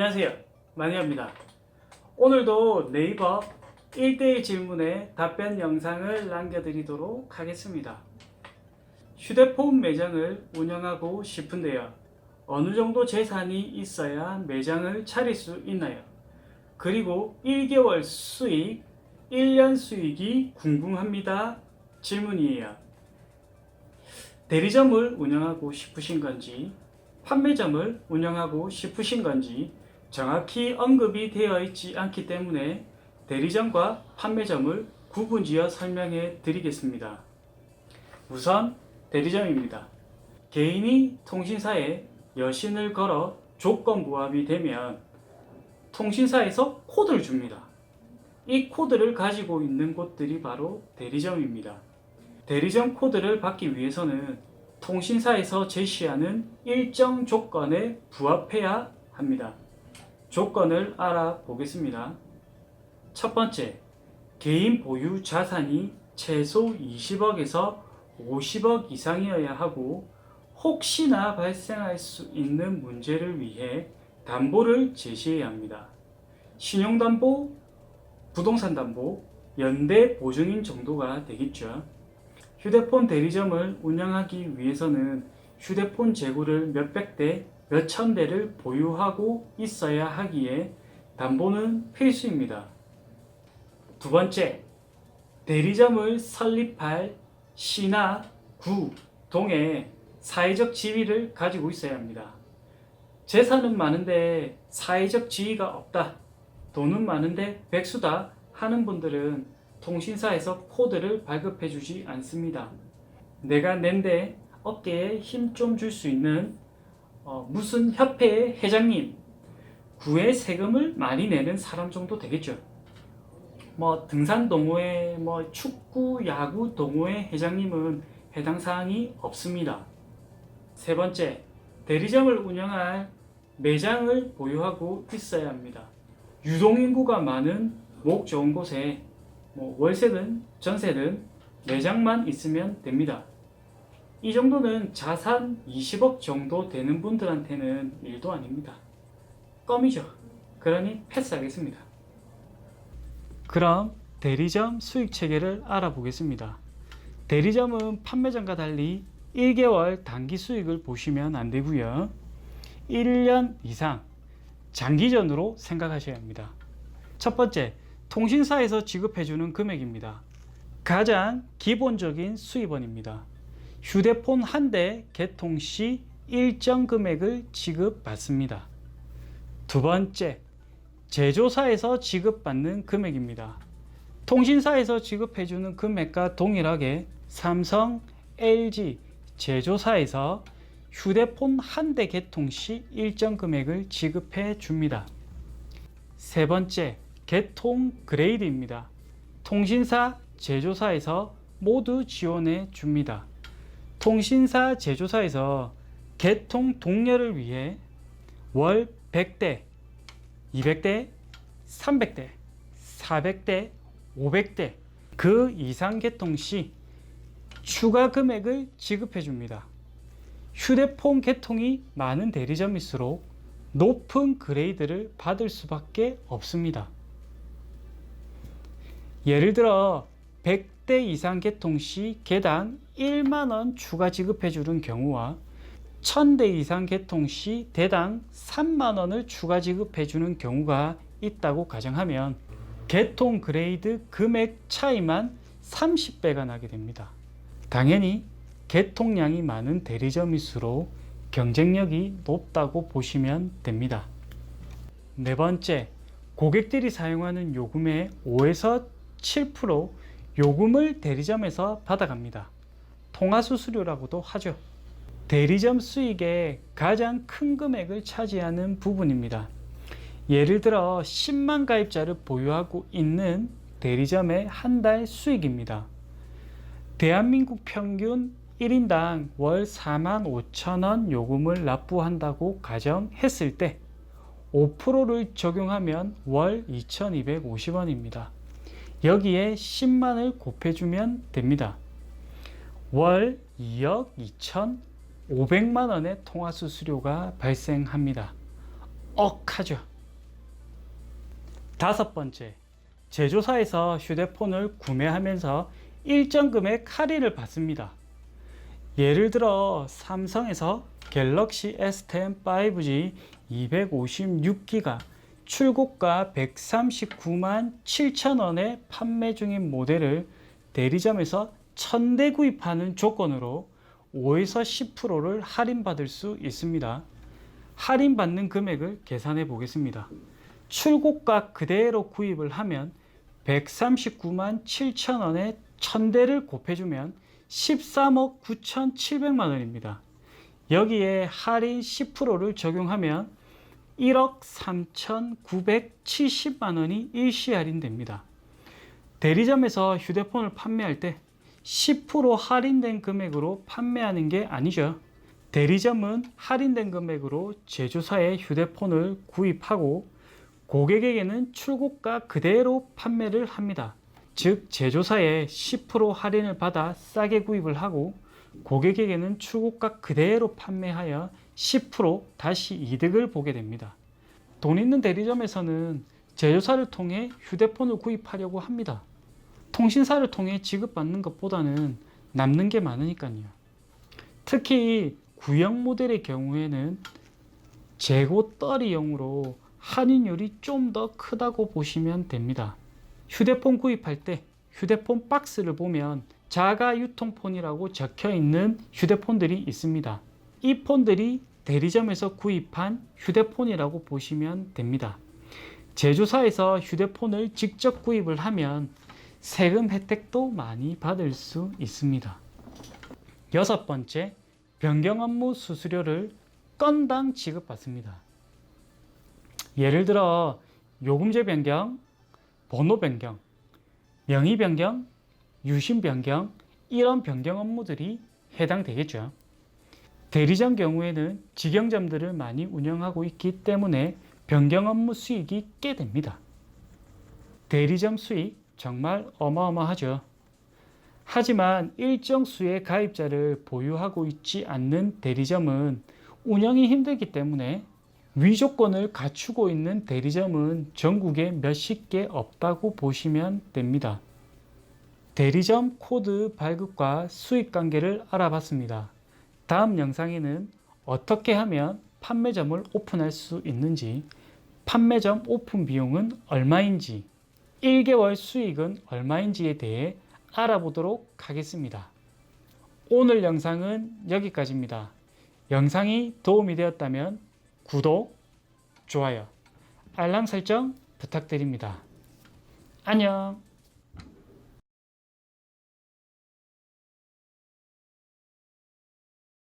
안녕하세요, 마니아입니다. 오늘도 네이버 1대1 질문에 답변 영상을 남겨드리도록 하겠습니다. 휴대폰 매장을 운영하고 싶은데요. 어느 정도 재산이 있어야 매장을 차릴 수 있나요? 그리고 1개월 수익, 1년 수익이 궁금합니다. 질문이에요. 대리점을 운영하고 싶으신 건지, 판매점을 운영하고 싶으신 건지 정확히 언급이 되어 있지 않기 때문에 대리점과 판매점을 구분지어 설명해 드리겠습니다. 우선 대리점입니다. 개인이 통신사에 여신을 걸어 조건 부합이 되면 통신사에서 코드를 줍니다. 이 코드를 가지고 있는 곳들이 바로 대리점입니다. 대리점 코드를 받기 위해서는 통신사에서 제시하는 일정 조건에 부합해야 합니다. 조건을 알아보겠습니다. 첫 번째, 개인 보유 자산이 최소 20억에서 50억 이상이어야 하고 혹시나 발생할 수 있는 문제를 위해 담보를 제시해야 합니다. 신용담보, 부동산담보, 연대 보증인 정도가 되겠죠. 휴대폰 대리점을 운영하기 위해서는 휴대폰 재고를 몇백 대, 몇천 대를 보유하고 있어야 하기에 담보는 필수입니다. 두 번째, 대리점을 설립할 시나 구, 동에 사회적 지위를 가지고 있어야 합니다. 재산은 많은데 사회적 지위가 없다, 돈은 많은데 백수다 하는 분들은 통신사에서 코드를 발급해 주지 않습니다. 내가 낸데 어깨에 힘 좀 줄 수 있는 무슨 협회의 회장님, 구에 세금을 많이 내는 사람 정도 되겠죠. 등산 동호회, 축구, 야구 동호회 회장님은 해당 사항이 없습니다. 세 번째, 대리점을 운영할 매장을 보유하고 있어야 합니다. 유동인구가 많은 목 좋은 곳에 월세든 전세든 매장만 있으면 됩니다. 이 정도는 자산 20억 정도 되는 분들한테는 일도 아닙니다. 껌이죠. 그러니 패스하겠습니다. 그럼 대리점 수익 체계를 알아보겠습니다. 대리점은 판매점과 달리 1개월 단기 수익을 보시면 안 되고요. 1년 이상 장기전으로 생각하셔야 합니다. 첫 번째, 통신사에서 지급해주는 금액입니다. 가장 기본적인 수입원입니다. 휴대폰 한 대 개통 시 일정 금액을 지급받습니다. 두 번째, 제조사에서 지급받는 금액입니다. 통신사에서 지급해주는 금액과 동일하게 삼성, LG, 제조사에서 휴대폰 한 대 개통 시 일정 금액을 지급해 줍니다. 세 번째, 개통 그레이드입니다. 통신사, 제조사에서 모두 지원해 줍니다. 통신사, 제조사에서 개통 독려를 위해 월 100대, 200대, 300대, 400대, 500대 그 이상 개통 시 추가 금액을 지급해 줍니다. 휴대폰 개통이 많은 대리점일수록 높은 그레이드를 받을 수밖에 없습니다. 예를 들어 100대 이상 개통 시 개당 1만원 추가 지급해 주는 경우와 1000대 이상 개통 시 대당 3만원을 추가 지급해 주는 경우가 있다고 가정하면 개통 그레이드 금액 차이만 30배가 나게 됩니다. 당연히 개통량이 많은 대리점일수록 경쟁력이 높다고 보시면 됩니다. 네 번째, 고객들이 사용하는 요금의 5에서 7% 요금을 대리점에서 받아갑니다. 통화수수료라고도 하죠. 대리점 수익의 가장 큰 금액을 차지하는 부분입니다. 예를 들어 10만 가입자를 보유하고 있는 대리점의 한 달 수익입니다. 대한민국 평균 1인당 월 45,000원 요금을 납부한다고 가정했을 때 5%를 적용하면 월 2,250원입니다. 여기에 10만을 곱해주면 됩니다. 월 2억 2,500만원의 통화수수료가 발생합니다. 억하죠. 5번째, 제조사에서 휴대폰을 구매하면서 일정 금액 할인을 받습니다. 예를 들어 삼성에서 갤럭시 S10 5G 256기가 출고가 139만 7천원에 판매 중인 모델을 대리점에서 1000대 구입하는 조건으로 5에서 10%를 할인받을 수 있습니다. 할인받는 금액을 계산해 보겠습니다. 출고가 그대로 구입을 하면 139만 7천원에 1000대를 곱해주면 13억 9,700만원입니다. 여기에 할인 10%를 적용하면 1억 3,970만원이 일시 할인됩니다. 대리점에서 휴대폰을 판매할 때 10% 할인된 금액으로 판매하는 게 아니죠. 대리점은 할인된 금액으로 제조사의 휴대폰을 구입하고 고객에게는 출고가 그대로 판매를 합니다. 즉 제조사에 10% 할인을 받아 싸게 구입을 하고 고객에게는 출고가 그대로 판매하여 10% 다시 이득을 보게 됩니다. 돈 있는 대리점에서는 제조사를 통해 휴대폰을 구입하려고 합니다. 통신사를 통해 지급받는 것보다는 남는 게 많으니까요. 특히 구형 모델의 경우에는 재고 떨이용으로 할인율이 좀 더 크다고 보시면 됩니다. 휴대폰 구입할 때 휴대폰 박스를 보면 자가 유통폰이라고 적혀 있는 휴대폰들이 있습니다. 이 폰들이 대리점에서 구입한 휴대폰이라고 보시면 됩니다. 제조사에서 휴대폰을 직접 구입을 하면 세금 혜택도 많이 받을 수 있습니다. 6번째, 변경 업무 수수료를 건당 지급받습니다. 예를 들어 요금제 변경, 번호 변경, 명의 변경, 유심 변경, 이런 변경 업무들이 해당되겠죠. 대리점 경우에는 직영점들을 많이 운영하고 있기 때문에 변경 업무 수익이 꽤 됩니다. 대리점 수익 정말 어마어마하죠. 하지만 일정 수의 가입자를 보유하고 있지 않는 대리점은 운영이 힘들기 때문에 위조건을 갖추고 있는 대리점은 전국에 몇십 개 없다고 보시면 됩니다. 대리점 코드 발급과 수익 관계를 알아봤습니다. 다음 영상에는 어떻게 하면 판매점을 오픈할 수 있는지, 판매점 오픈 비용은 얼마인지, 1개월 수익은 얼마인지에 대해 알아보도록 하겠습니다. 오늘 영상은 여기까지입니다. 영상이 도움이 되었다면 구독, 좋아요, 알람 설정 부탁드립니다. 안녕.